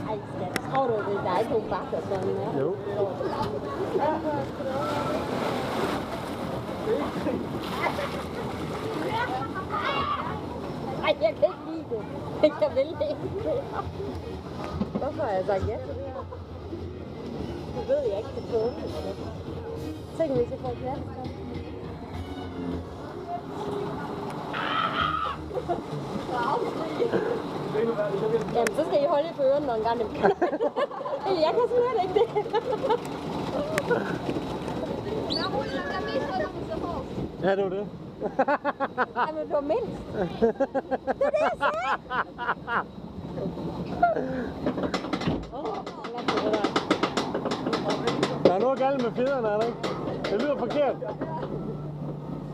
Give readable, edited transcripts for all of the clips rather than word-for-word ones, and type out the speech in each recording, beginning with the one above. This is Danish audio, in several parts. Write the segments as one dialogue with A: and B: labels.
A: Ej, skat. Tror du, det er dig, du bakker sådan her?
B: Jo.
A: Ej, jeg kan ikke lide det. Jeg vil ikke det. Hvorfor har jeg sagt ja til det her? Det ved jeg ikke, det er tåligt. Tænk, hvis jeg får plads. Jamen, så skal I holde i ørerne, når en gang det begynder. Jeg kan slet ikke det.
B: Ja, det var det.
A: Jamen, du var mindst. Det er det, jeg sagde.
B: Der er noget galt med fjederne, er der ikke? Det lyder forkert.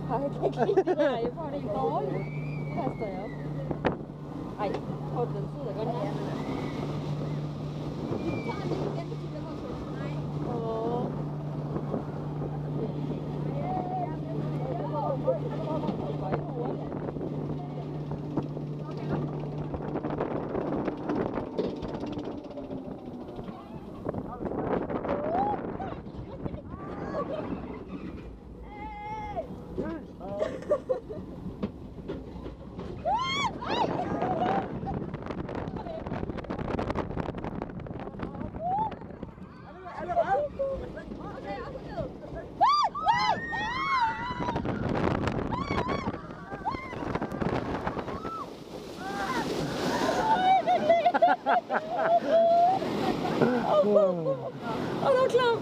A: Jeg kan ikke lide det der. Jeg får det helt dårligt. Her står jeg op. Ej, den sidder godt her. Og nu er klar.